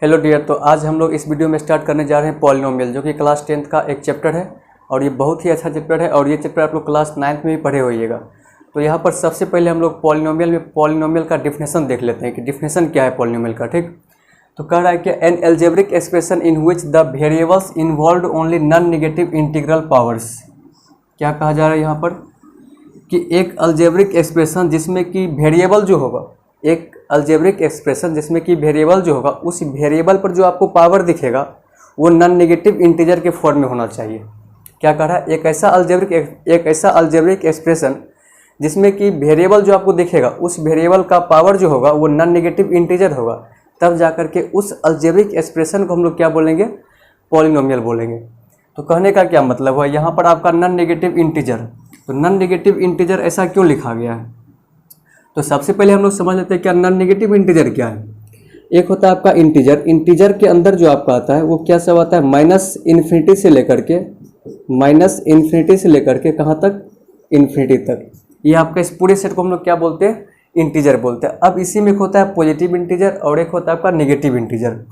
Hello dear. तो आज हम लोग इस वीडियो में स्टार्ट करने जा रहे हैं पॉलिनोमियल, जो कि क्लास 10th का एक चैप्टर है और ये बहुत ही अच्छा चैप्टर है और ये चैप्टर आप लोग क्लास 9th में भी पढ़े होइएगा। तो यहाँ पर सबसे पहले हम लोग पॉलिनोमियल का डिफिनेशन देख लेते हैं कि डिफिनेशन क्या है पॉलिनोमियल का। ठीक, तो कह रहा है कि an algebraic expression in which the variables involve only non negative integral powers. क्या कहा जा रहा है यहाँ पर कि एक अलजेब्रिक एक्सप्रेशन जिसमें कि वेरिएबल जो होगा, एक अलजेब्रिक एक्सप्रेशन जिसमें कि वेरिएबल जो होगा उस वेरिएबल पर जो आपको पावर दिखेगा वो नॉन नेगेटिव इंटीजर के फॉर्म में होना चाहिए। क्या कह रहा है, एक ऐसा अलजेब्रिक एक्सप्रेशन जिसमें कि वेरिएबल जो आपको दिखेगा उस वेरिएबल का पावर जो होगा वो नॉन नेगेटिव इंटीजर होगा, तब जाकर के उस अलजेब्रिक एक्सप्रेशन को हम लोग क्या बोलेंगे, पॉलिनोमियल बोलेंगे। तो कहने का क्या मतलब है, यहाँ पर आपका नॉन नेगेटिव इंटीजर, तो नॉन नेगेटिव इंटीजर ऐसा क्यों लिखा गया है। तो सबसे पहले हम लोग समझ लेते हैं क्या नॉन नेगेटिव इंटीजर क्या है। एक होता है आपका इंटीजर, इंटीजर के अंदर जो आपका आता है वो क्या सब आता है, माइनस इन्फिनिटी से लेकर के कहाँ तक, इन्फिनिटी तक। ये आपका इस पूरे सेट को हम लोग क्या बोलते हैं, इंटीजर बोलते हैं। अब इसी में एक होता है पॉजिटिव इंटीजर और एक होता है आपका नेगेटिव इंटीजर।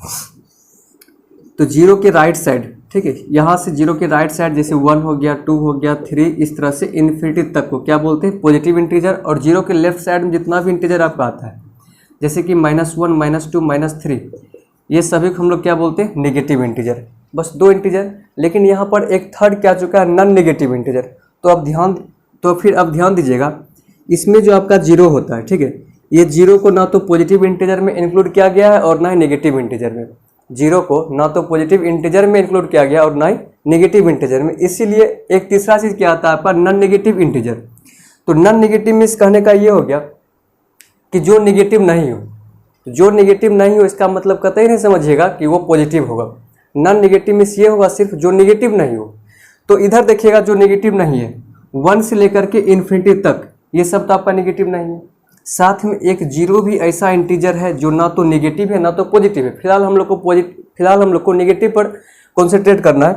तो जीरो के राइट साइड, ठीक है, यहाँ से जीरो के राइट साइड जैसे 1 हो गया, 2 हो गया, 3, इस तरह से इन्फिनिटी तक को क्या बोलते हैं, पॉजिटिव इंटीजर। और जीरो के लेफ्ट साइड में जितना भी इंटीजर आपका आता है जैसे कि -1, -2, -3, ये सभी को हम लोग क्या बोलते हैं, नेगेटिव इंटीजर। बस 2 इंटीजर, लेकिन यहाँ पर एक थर्ड क्या चुका है, नॉन नेगेटिव इंटीजर। तो फिर अब ध्यान दीजिएगा, इसमें जो आपका जीरो होता है, ठीक है, ये जीरो को ना तो पॉजिटिव इंटीजर में इंक्लूड किया गया है और ना ही नेगेटिव इंटीजर में। जीरो को ना तो पॉजिटिव इंटीजर में इंक्लूड किया गया और ना ही नेगेटिव इंटीजर में। इसीलिए एक तीसरा चीज़ क्या आता है आपका, नॉन नेगेटिव इंटीजर। तो नॉन नेगेटिव मीन्स कहने का ये हो गया कि जो नेगेटिव नहीं हो, तो जो नेगेटिव नहीं हो इसका मतलब कतई नहीं समझिएगा कि वो पॉजिटिव होगा। नॉन नेगेटिव मीन्स ये होगा सिर्फ जो नेगेटिव नहीं हो। तो इधर देखिएगा जो नेगेटिव नहीं है 1 से लेकर के इन्फिनिटी तक, ये सब तो आपका नेगेटिव नहीं है। साथ में एक जीरो भी ऐसा इंटीजर है जो ना तो नेगेटिव है ना तो पॉजिटिव है। फिलहाल हम लोग को नेगेटिव पर कॉन्सेंट्रेट करना है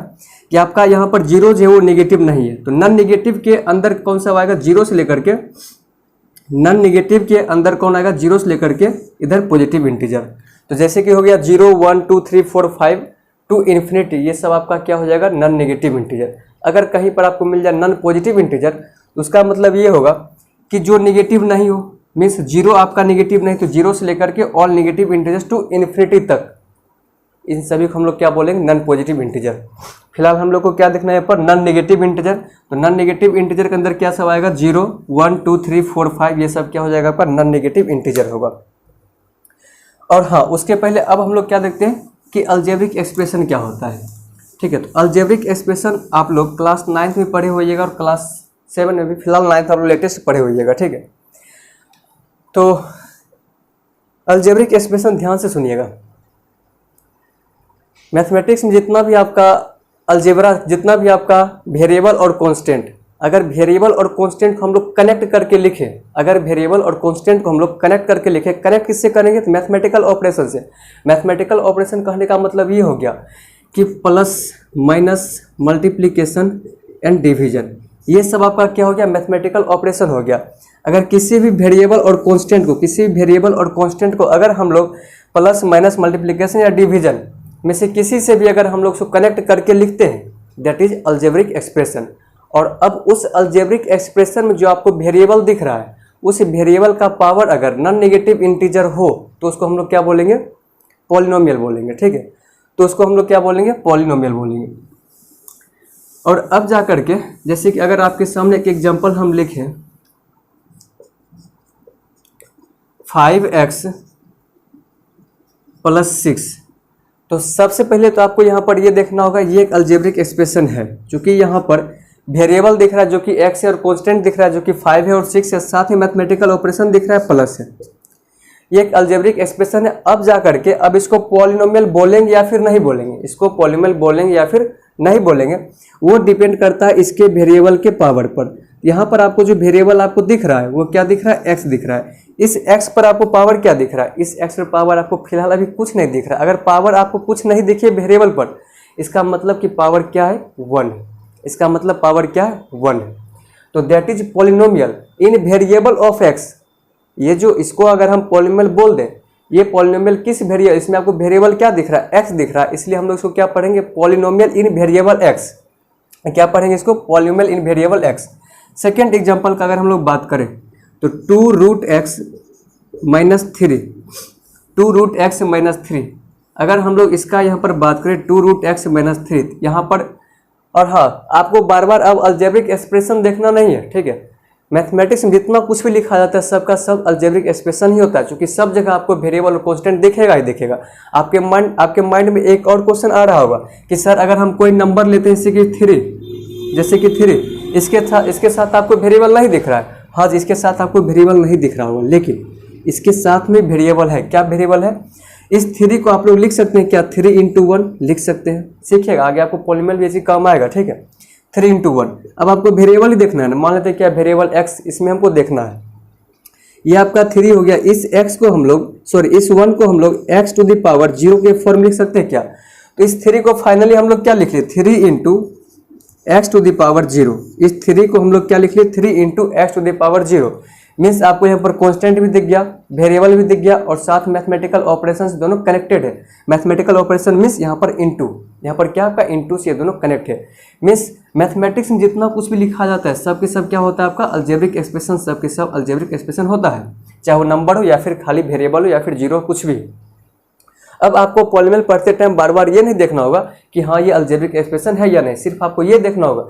कि आपका यहाँ पर जीरो जो है वो नेगेटिव नहीं है। तो नॉन नेगेटिव के अंदर कौन सा आएगा, जीरो से लेकर के, नॉन नेगेटिव के अंदर कौन आएगा, जीरो से लेकर के इधर पॉजिटिव इंटीजर। तो जैसे कि हो गया 0, 1, 2, 3, 4, 5 टू इन्फिनिटी, ये सब आपका क्या हो जाएगा, नॉन नेगेटिव इंटीजर। अगर कहीं पर आपको मिल जाए नॉन पॉजिटिव इंटीजर तो उसका मतलब ये होगा कि जो नेगेटिव नहीं हो, मीन्स जीरो आपका नेगेटिव नहीं, तो जीरो से लेकर के all negative integers to infinity तक, इन सभी को हम लोग क्या बोलेंगे, नॉन पॉजिटिव इंटीजर। फिलहाल हम लोग को क्या देखना है यहाँ पर, नॉन नेगेटिव इंटीजर। तो नॉन नेगेटिव इंटीजर के अंदर क्या सब आएगा, 0, 1, 2, 3, 4, 5, ये सब क्या हो जाएगा आपका, नॉन नेगेटिव इंटीजर होगा। और हाँ, उसके पहले अब हम लोग क्या देखते हैं कि अलजेब्रिक एक्सप्रेशन क्या होता है। ठीक है, तो अलजेब्रिक एक्सप्रेशन आप लोग क्लास 9th में पढ़े होइएगा और क्लास 7 में भी, फिलहाल 9th आप लोग लेटेस्ट पढ़े होइएगा। ठीक है, तो अलजेब्रिक एक्सप्रेशन ध्यान से सुनिएगा। मैथमेटिक्स में जितना भी आपका अलजेब्रा, जितना भी आपका वेरिएबल और कांस्टेंट, अगर वेरिएबल और कांस्टेंट को हम लोग कनेक्ट करके लिखें, कनेक्ट किससे करेंगे, तो मैथमेटिकल ऑपरेशन से। मैथमेटिकल ऑपरेशन कहने का मतलब ये हो गया कि plus, minus, multiplication and division, ये सब आपका क्या हो गया, मैथमेटिकल ऑपरेशन हो गया। अगर किसी भी वेरिएबल और कांस्टेंट को अगर हम लोग प्लस, माइनस, मल्टीप्लिकेशन या डिवीजन में से किसी से भी अगर हम लोग उसको कनेक्ट करके लिखते हैं, दैट इज अलजेब्रिक एक्सप्रेशन। और अब उस अलजेब्रिक एक्सप्रेशन में जो आपको वेरिएबल दिख रहा है, उस वेरिएबल का पावर अगर नॉन नेगेटिव इंटीजर हो तो उसको हम लोग क्या बोलेंगे, पॉलिनोमियल बोलेंगे। ठीक है, तो उसको हम लोग क्या बोलेंगे, पॉलिनोमियल बोलेंगे। और अब जा करके जैसे कि अगर आपके सामने एक एग्जांपल हम लिखें, 5x + 6, तो सबसे पहले तो आपको यहाँ पर ये देखना होगा ये एक अलजेब्रिक एक्सप्रेशन है, क्योंकि यहाँ पर वेरिएबल दिख रहा है जो कि x है और कांस्टेंट दिख रहा है जो कि 5 है और 6 है, साथ ही मैथमेटिकल ऑपरेशन दिख रहा है प्लस है। ये एक अलजेब्रिक एक्सप्रेशन है। अब जा करके अब इसको पॉलिनोमियल बोलेंगे या फिर नहीं बोलेंगे, वो डिपेंड करता है इसके वेरिएबल के पावर पर। यहाँ पर आपको जो वेरिएबल आपको दिख रहा है वो क्या दिख रहा है, x दिख रहा है। इस x पर आपको पावर क्या दिख रहा है, इस x पर पावर आपको फिलहाल अभी कुछ नहीं दिख रहा है। अगर पावर आपको कुछ नहीं दिखे वेरिएबल पर, इसका मतलब कि पावर क्या है, 1 है। इसका मतलब पावर क्या है, 1 है। तो that is polynomial in variable of x। ये जो इसको अगर हम पॉलिनोमियल बोल दें ये पॉलिनोमियल किस वेरिएबल, इसमें आपको वेरिएबल क्या दिख रहा है, एक्स दिख रहा है, इसलिए हम लोग इसको क्या पढ़ेंगे, पॉलिनोमियल इन वेरिएबल एक्स। क्या पढ़ेंगे इसको, पॉलिनोमियल इन वेरिएबल एक्स। सेकेंड एग्जाम्पल का अगर हम लोग बात करें तो 2√x -3, 2√x -3, अगर हम लोग इसका यहाँ पर बात करें 2√x -3 यहाँ पर, और हाँ आपको बार बार अब अलजेब्रिक एक्सप्रेशन देखना नहीं है, ठीक है। मैथमेटिक्स में जितना कुछ भी लिखा जाता है सबका सब अलजेब्रिक एक्सप्रेशन ही होता है, क्योंकि सब जगह आपको वेरिएबल और कांस्टेंट दिखेगा ही दिखेगा। आपके माइंड में एक और क्वेश्चन आ रहा होगा कि सर अगर हम कोई नंबर लेते हैं जैसे कि 3, इसके साथ आपको वेरिएबल नहीं दिख रहा है। हाँ जी, इसके साथ आपको वेरिएबल नहीं दिख रहा होगा, लेकिन इसके साथ में वेरिएबल है। क्या वेरिएबल है, इस 3 को आप लोग लिख सकते हैं क्या, 3 × 1 लिख सकते हैं। सीखिएगा आगे आपको पॉलिनोमियल भी ऐसे काम आएगा, ठीक है। 3 × 1, अब आपको वेरिएबल ही देखना है ना, मान लेते हैं क्या वेरिएबल x, इसमें हमको देखना है। ये आपका 3 हो गया, इस x को हम लोग इस 1 को हम लोग x⁻0 के फॉर्म लिख सकते हैं क्या। तो इस 3 को फाइनली हम लोग क्या लिख लिए, 3 × x⁻0, इस 3 को हम लोग क्या लिख लिए, 3 × x⁻0। मीन्स आपको यहाँ पर कांस्टेंट भी दिख गया, वेरिएबल भी दिख गया, और साथ मैथमेटिकल ऑपरेशंस दोनों कनेक्टेड है। मैथमेटिकल ऑपरेशन मीन्स यहाँ पर इनटू, यहाँ पर क्या आपका इनटू से ये दोनों कनेक्ट है। मीन्स मैथमेटिक्स में जितना कुछ भी लिखा जाता है सब के सब क्या होता है आपका अलजेब्रिक एक्सप्रेशन, सब के सब अलजेब्रिक एक्सप्रेशन होता है, चाहे वो नंबर हो या फिर खाली वेरिएबल हो या फिर जीरो, कुछ भी। अब आपको पॉलिनोमियल पढ़ते टाइम बार बार ये नहीं देखना होगा कि हाँ ये अलजेब्रिक एक्सप्रेशन है या नहीं, सिर्फ आपको ये देखना होगा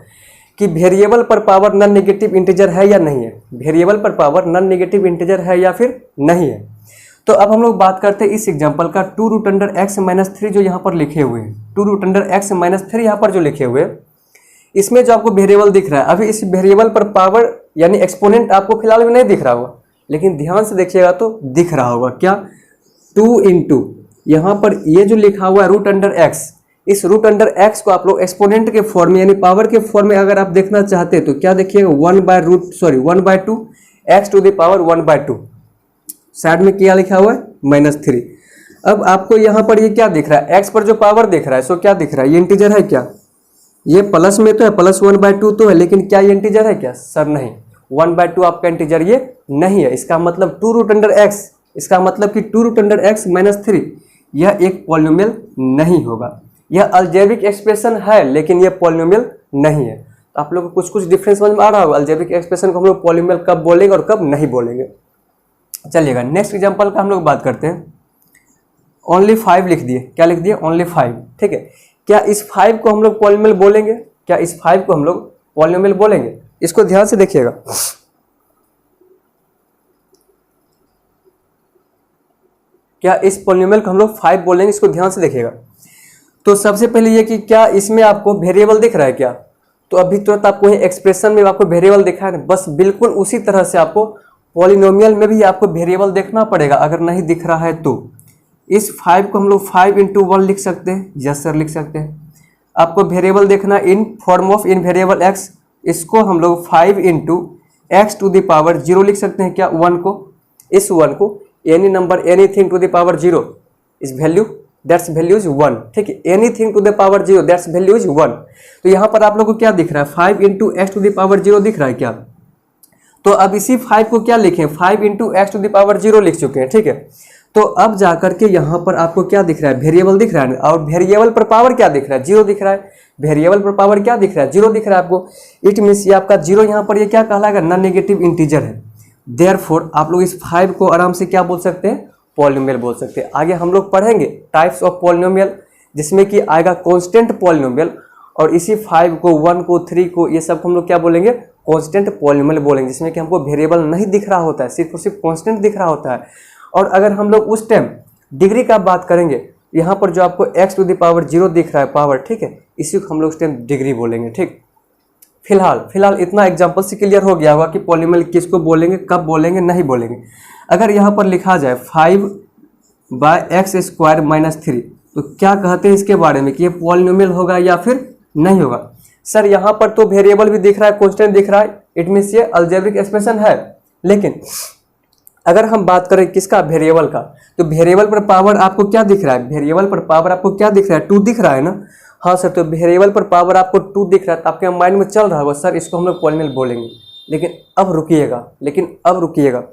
कि वेरिएबल पर पावर नॉन नेगेटिव इंटीजर है या नहीं है, वेरिएबल पर पावर नॉन नेगेटिव इंटीजर है या फिर नहीं है। तो अब हम लोग बात करते हैं इस एग्जांपल का 2√x -3 जो यहाँ पर लिखे हुए हैं, 2√x -3 यहाँ पर जो लिखे हुए हैं, इसमें जो आपको वेरिएबल दिख रहा है, अभी इस वेरिएबल पर पावर यानी एक्सपोनेंट आपको फिलहाल में नहीं दिख रहा होगा, लेकिन ध्यान से देखिएगा तो दिख रहा होगा क्या, 2 × यहाँ पर ये जो लिखा हुआ है √x, इस √x को आप लोग एक्सपोनेंट के फॉर्म में यानी पावर के फॉर्म में अगर आप देखना चाहते हैं तो क्या देखिएगा, 1/2 x⁻1/2, साइड में क्या लिखा हुआ है -3। अब आपको यहाँ पर ये क्या दिख रहा है, x पर जो पावर दिख रहा है सो क्या दिख रहा है, ये इंटीजर है क्या, ये प्लस में तो है, +1/2 तो है, लेकिन क्या ये इंटीजर है क्या, सर नहीं, 1/2 आपका इंटीजर ये नहीं है। इसका मतलब 2√x, इसका मतलब कि 2√x -3 यह एक पॉलिनोमियल नहीं होगा। यह अलजेब्रिक एक्सप्रेशन है लेकिन यह पॉलिनोमियल नहीं है। तो आप लोगों को कुछ कुछ डिफरेंस समझ में आ रहा होगा, अलजेब्रिक एक्सप्रेशन को हम लोग पॉलिनोमियल कब बोलेंगे और कब नहीं बोलेंगे। चलिएगा नेक्स्ट एग्जांपल का हम लोग बात करते हैं। ओनली 5 लिख दिए, क्या लिख दिए, ओनली 5, ठीक है। क्या इस 5 को हम लोग पॉलिनोमियल बोलेंगे, क्या इस 5 को हम लोग पॉलिनोमियल बोलेंगे, इसको ध्यान से देखिएगा। क्या इस पॉलिनोमियल को हम लोग 5 बोलेंगे, इसको ध्यान से देखिएगा। तो सबसे पहले ये कि क्या इसमें आपको वेरिएबल दिख रहा है क्या, तो अभी तुरंत आपको एक्सप्रेशन में आपको वेरिएबल दिखा है, बस बिल्कुल उसी तरह से आपको पॉलिनोमियल में भी आपको वेरिएबल देखना पड़ेगा। अगर नहीं दिख रहा है तो इस 5 को हम लोग 5 × 1 लिख सकते हैं, यस सर लिख सकते हैं। आपको वेरिएबल देखना in form of in variable x, इसको हम लोग 5 × x⁻0 लिख सकते हैं क्या, 1 को, इस 1 को any number anything to the power 0 is value that's value is 1, ठीक है, anything to the power 0 that's value is 1। तो यहाँ पर आप लोग को क्या दिख रहा है, 5 × x⁻0 दिख रहा है क्या। तो अब इसी 5 को क्या लिखें, 5 × x⁻0 लिख चुके हैं, ठीक है। तो अब जाकर के यहाँ पर आपको क्या दिख रहा है, वेरिएबल दिख रहा है, और वेरिएबल पर पावर क्या दिख रहा है, 0 दिख रहा है। वेरिएबल पर पावर क्या दिख रहा है, 0 दिख रहा है आपको। इट मीन्स ये आपका 0 यहाँ पर ये क्या कहलाएगा, नॉन नेगेटिव इंटीजर है। देयरफॉर आप लोग इस 5 को आराम से क्या बोल सकते हैं, पॉलिनोमियल बोल सकते हैं। आगे हम लोग पढ़ेंगे टाइप्स ऑफ पॉलिनोमियल, जिसमें कि आएगा कांस्टेंट पॉलिनोमियल, और इसी 5 को 1 को 3 को ये सब हम लोग क्या बोलेंगे, कांस्टेंट पॉलिनोमियल बोलेंगे, जिसमें कि हमको वेरिएबल नहीं दिख रहा होता है, सिर्फ और सिर्फ कांस्टेंट दिख रहा होता है। और अगर हम लोग उस टाइम डिग्री का बात करेंगे, यहाँ पर जो आपको x⁻0 दिख रहा है पावर, ठीक है, इसी को हम लोग उस टाइम डिग्री बोलेंगे, ठीक। फिलहाल इतना एग्जाम्पल से क्लियर हो गया होगा कि पॉलिनोमियल किसको बोलेंगे, कब बोलेंगे, नहीं बोलेंगे। अगर यहाँ पर लिखा जाए 5/x² - 3 तो क्या कहते हैं इसके बारे में कि ये पॉलिनोमियल होगा या फिर नहीं होगा। सर यहाँ पर तो वेरिएबल भी दिख रहा है, कांस्टेंट दिख रहा है, इट मीन्स ये अलजेब्रिक एक्सप्रेशन है। लेकिन अगर हम बात करें किसका, वेरिएबल का, तो वेरिएबल पर पावर आपको क्या दिख रहा है, वेरिएबल पर पावर आपको क्या दिख रहा है, 2 दिख रहा है ना। हाँ सर, तो वेरिएबल पर पावर आपको 2 दिख रहा है, तो आपके माइंड में चल रहा होगा सर इसको हम लोग पॉलिनोमियल बोलेंगे। लेकिन अब रुकिएगा,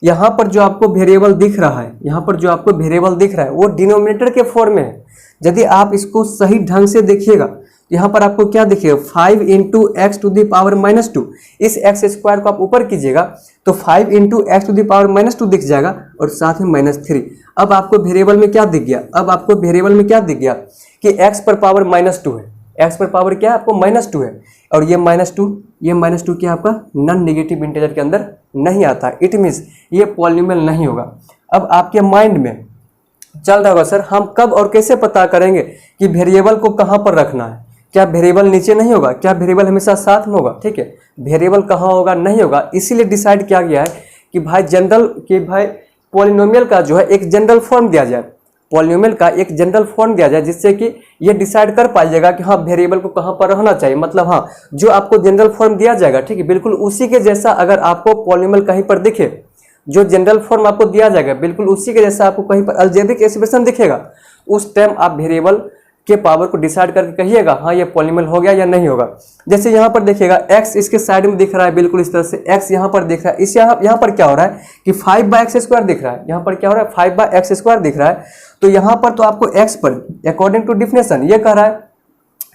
यहाँ पर जो आपको वेरिएबल दिख रहा है, यहाँ पर जो आपको वेरिएबल दिख रहा है वो डिनोमिनेटर के फॉर्म में है। यदि आप इसको सही ढंग से देखिएगा तो यहाँ पर आपको क्या दिखेगा, 5 into x to the power -2। इस एक्स स्क्वायर को आप ऊपर कीजिएगा तो 5 into x to the power -2 दिख जाएगा और साथ में -3। अब आपको वेरिएबल में क्या दिख गया, अब आपको वेरिएबल में क्या दिख गया कि एक्स पर पावर -2 है, एक्स पर पावर क्या है आपको -2 है, और ये -2 क्या आपका नॉन नेगेटिव इंटीजर के अंदर नहीं आता। इट मीन्स ये पॉलिनोमियल नहीं होगा। अब आपके माइंड में चल रहा होगा, सर हम कब और कैसे पता करेंगे कि वेरिएबल को कहाँ पर रखना है, क्या वेरिएबल नीचे नहीं होगा, क्या वेरिएबल हमेशा साथ में होगा। ठीक है, वेरिएबल कहाँ होगा, नहीं होगा। इसीलिए डिसाइड किया गया है कि भाई पॉलिनोमियल का जो है एक जनरल फॉर्म दिया जाए, पॉलिनोमियल का एक जनरल फॉर्म दिया जाए, जिससे कि ये डिसाइड कर पाइएगा कि हाँ वेरिएबल को कहाँ पर रहना चाहिए। मतलब हाँ, जो आपको जनरल फॉर्म दिया जाएगा, ठीक है, बिल्कुल उसी के जैसा अगर आपको पॉलिनोमियल कहीं पर दिखे, जो जनरल फॉर्म आपको दिया जाएगा बिल्कुल उसी के जैसा आपको कहीं पर अलजेब्रिक एक्सप्रेशन दिखेगा, उस टाइम आप वेरिएबल के पावर को डिसाइड करके कहिएगा हाँ ये पॉलिनोमियल हो गया या नहीं होगा। जैसे यहाँ पर देखिएगा x इसके साइड में दिख रहा है, बिल्कुल इस तरह से x यहाँ पर दिख रहा है। इस यहाँ पर क्या हो रहा है कि 5/x² दिख रहा है, यहाँ पर क्या हो रहा है 5/x² दिख रहा है। तो यहाँ पर तो आपको x पर अकॉर्डिंग टू डिफिनेशन ये कह रहा है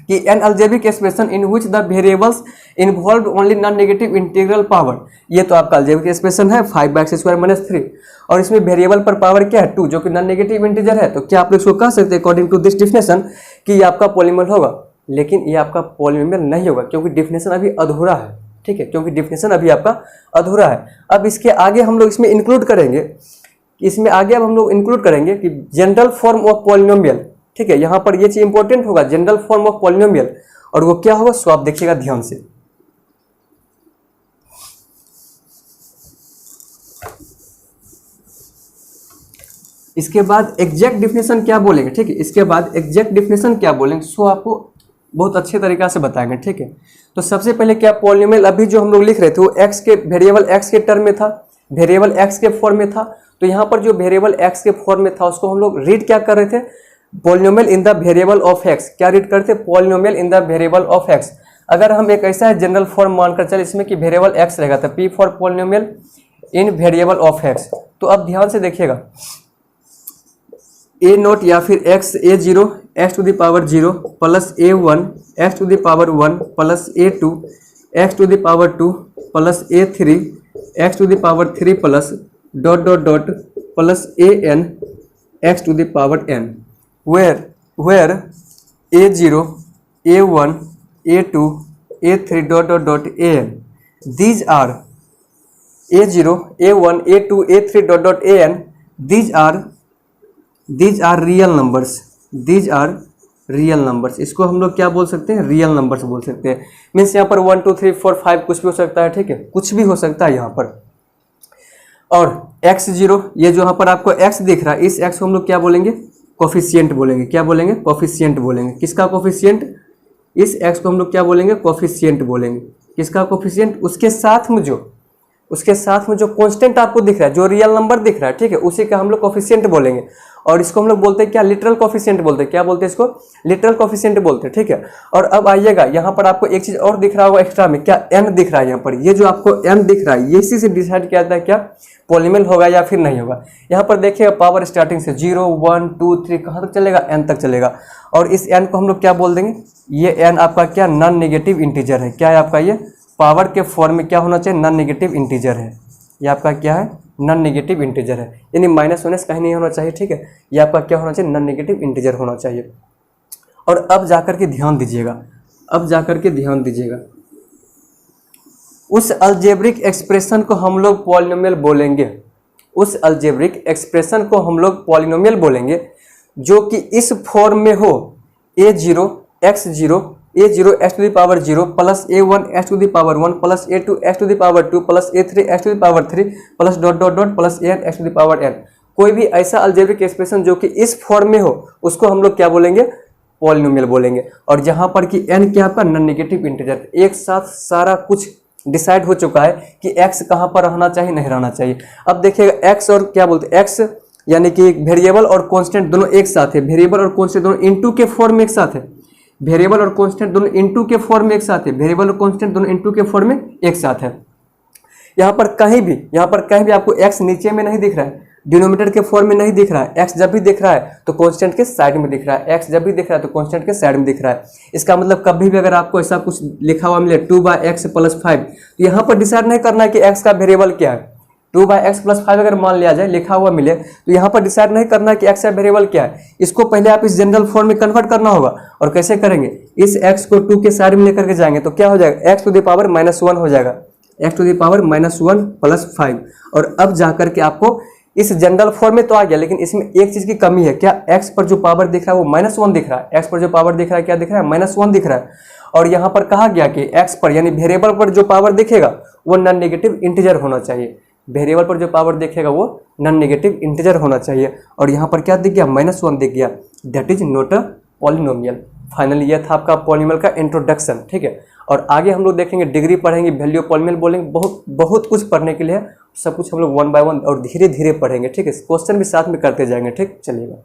कि N algebraic expression in which the variables involve only non negative integral power, ये तो आपका अलजेब्रिक एक्सप्रेशन है 5/x² - 3, और इसमें वेरिएबल पर पावर क्या है 2 जो कि नॉन नेगेटिव इंटीजर है। तो क्या आप लोग इसको कह सकते हैं अकॉर्डिंग टू दिस डिफिनेशन कि ये आपका पॉलिनोमियल होगा, लेकिन ये आपका पॉलिनोमियल नहीं होगा क्योंकि डिफिनेशन अभी अधूरा है। ठीक है, क्योंकि डिफिनेशन अभी आपका अधूरा है। अब इसके आगे हम लोग इसमें इंक्लूड करेंगे, इसमें आगे अब हम लोग इंक्लूड करेंगे कि जनरल फॉर्म ऑफ पॉलिनोमियल। ठीक है, यहाँ पर ये चीज इंपॉर्टेंट होगा, जनरल फॉर्म ऑफ पॉलिनोमियल, और वो क्या होगा सो आप देखिएगा ध्यान से। इसके बाद एग्जैक्ट डिफिनेशन क्या बोलेंगे, ठीक है, इसके बाद एग्जैक्ट डिफिनेशन क्या बोलेंगे सो आपको बहुत अच्छे तरीका से बताएंगे। ठीक है, तो सबसे पहले क्या पॉलिनोमियल अभी जो हम लोग लिख रहे थे वो एक्स के वेरिएबल एक्स के टर्म में था, वेरिएबल एक्स के फॉर्म में था। तो यहाँ पर जो वेरिएबल एक्स के फॉर्म में था उसको हम लोग रीड क्या कर रहे थे, polynomial in the variable of x. क्या रीड करते, polynomial in the variable of x. अगर हम एक ऐसा जनरल फॉर्म मानकर चले इसमें कि वेरिएबल एक्स रहेगा तो P for polynomial in variable of x. तो अब ध्यान से देखिएगा, a0 या फिर x a0 x to the power 0 plus a1 x to the power 1 plus a2 x to the power 2 plus a3 x to the power 3 plus ... plus an x to the power n, where a0 a1 a2 a3 ... an, these are a0 a1 a2 a3 ... an, these are real numbers, these are real numbers। इसको हम लोग क्या बोल सकते हैं, real numbers बोल सकते हैं। मीन्स यहाँ पर 1 2 3 4 5 कुछ भी हो सकता है। ठीक है, कुछ भी हो सकता है यहाँ पर। और x0 ये जो यहाँ पर आपको x दिख रहा है, इस x को हम लोग क्या बोलेंगे, कोफिशिएंट बोलेंगे। क्या बोलेंगे, कोफिशिएंट बोलेंगे। किसका कोफिशिएंट, इस x को हम लोग क्या बोलेंगे, कोफिशिएंट बोलेंगे। किसका कोफिशिएंट, उसके साथ में जो कांस्टेंट आपको दिख रहा है, जो रियल नंबर दिख रहा है, ठीक है, उसी का हम लोग कोफिशिएंट बोलेंगे। और इसको हम लोग बोलते हैं क्या, लिटरल कोफिशिएंट बोलते हैं। क्या बोलते हैं इसको, लिटरल कोफिशिएंट बोलते हैं। ठीक है, और अब आइएगा यहाँ पर आपको एक चीज और दिख रहा होगा एक्स्ट्रा में, क्या n दिख रहा है यहाँ पर। ये जो आपको n दिख रहा है ये इसी से डिसाइड किया जाता है क्या पॉलिनोमियल होगा या फिर नहीं होगा। यहाँ पर देखिएगा पावर स्टार्टिंग से 0 1 2 3 कहाँ तक चलेगा, n तक चलेगा। और इस n को हम लोग क्या बोल देंगे, ये n आपका क्या नॉन नेगेटिव इंटीजर है। क्या है आपका, ये पावर के फॉर्म में क्या होना चाहिए, नॉन नेगेटिव इंटीजर है। ये आपका क्या है, नॉन नेगेटिव इंटीजर है, यानी माइनस माइनस कहीं नहीं होना चाहिए। ठीक है, ये आपका क्या होना चाहिए, नॉन नेगेटिव इंटीजर होना चाहिए। और अब जाकर के ध्यान दीजिएगा, उस अलजेब्रिक एक्सप्रेशन को हम लोग पॉलिनोमियल बोलेंगे, उस अलजेब्रिक एक्सप्रेशन को हम लोग पॉलिनोमियल बोलेंगे जो कि इस फॉर्म में हो, a0 x0 x to the power 0 plus a1 x to the power 1 plus a2 x to the power 2 plus a3 x to the power 3 plus ... plus an x to the power n। कोई भी ऐसा algebraic expression जो कि इस form में हो उसको हम लोग क्या बोलेंगे, पॉलिनोमियल बोलेंगे। और जहां पर कि n क्या आपका नॉन नेगेटिव इंटीजर, एक साथ सारा कुछ डिसाइड हो चुका है कि x कहां पर रहना चाहिए, नहीं रहना चाहिए। अब देखिएगा x और क्या बोलते हैं, x यानी कि वेरिएबल और कांस्टेंट दोनों एक साथ है, वेरिएबल और कांस्टेंट दोनों इनटू के फॉर्म में एक साथ है, वेरिएबल और कांस्टेंट दोनों इनटू के फॉर्म में एक साथ है, वेरिएबल और कांस्टेंट दोनों इनटू के फॉर्म में एक साथ है। यहाँ पर कहीं भी आपको x नीचे में नहीं दिख रहा है, डिनोमिनेटर के फॉर्म में नहीं दिख रहा है। x जब भी दिख रहा है तो कांस्टेंट के साइड में दिख रहा है, x जब भी दिख रहा है तो कांस्टेंट के साइड में दिख रहा है। इसका मतलब कभी भी अगर आपको ऐसा कुछ लिखा हुआ मिले 2/x + 5, तो यहाँ पर डिसाइड नहीं करना है कि x का वेरिएबल क्या है। 2/x + 5 अगर मान लिया जाए लिखा हुआ मिले तो यहाँ पर डिसाइड नहीं करना है कि x का वेरिएबल क्या है। इसको पहले आप इस जनरल फॉर्म में कन्वर्ट करना होगा। और कैसे करेंगे, इस x को 2 के साइड में लेकर के जाएंगे तो क्या हो जाएगा, x⁻⁻1 हो जाएगा, x⁻⁻1 + 5। और अब जाकर के आपको इस जनरल फॉर्म में तो आ गया, लेकिन इसमें एक चीज की कमी है, क्या x पर जो पावर दिख रहा है वो -1 दिख रहा है। x पर जो पावर दिख रहा है क्या दिख रहा है, -1 दिख रहा है। और यहाँ पर कहा गया कि x पर यानी वेरिएबल पर जो पावर दिखेगा वो नॉन नेगेटिव इंटीजर होना चाहिए। वेरिएबल पर जो पावर दिखेगा वो नॉन नेगेटिव इंटीजर होना चाहिए। और यहाँ पर क्या दिख गया, -1 दिख गया, that is not a polynomial. Finally यह था आपका पॉलिनोमियल का इंट्रोडक्शन, ठीक है। और आगे हम लोग देखेंगे, डिग्री पढ़ेंगे, वैल्यू पॉलिनोमियल बोलेंगे, बहुत कुछ पढ़ने के लिए, सब कुछ हम लोग 1 बाय 1 और धीरे धीरे पढ़ेंगे, ठीक है। क्वेश्चन भी साथ में करते जाएंगे, ठीक चलिएगा।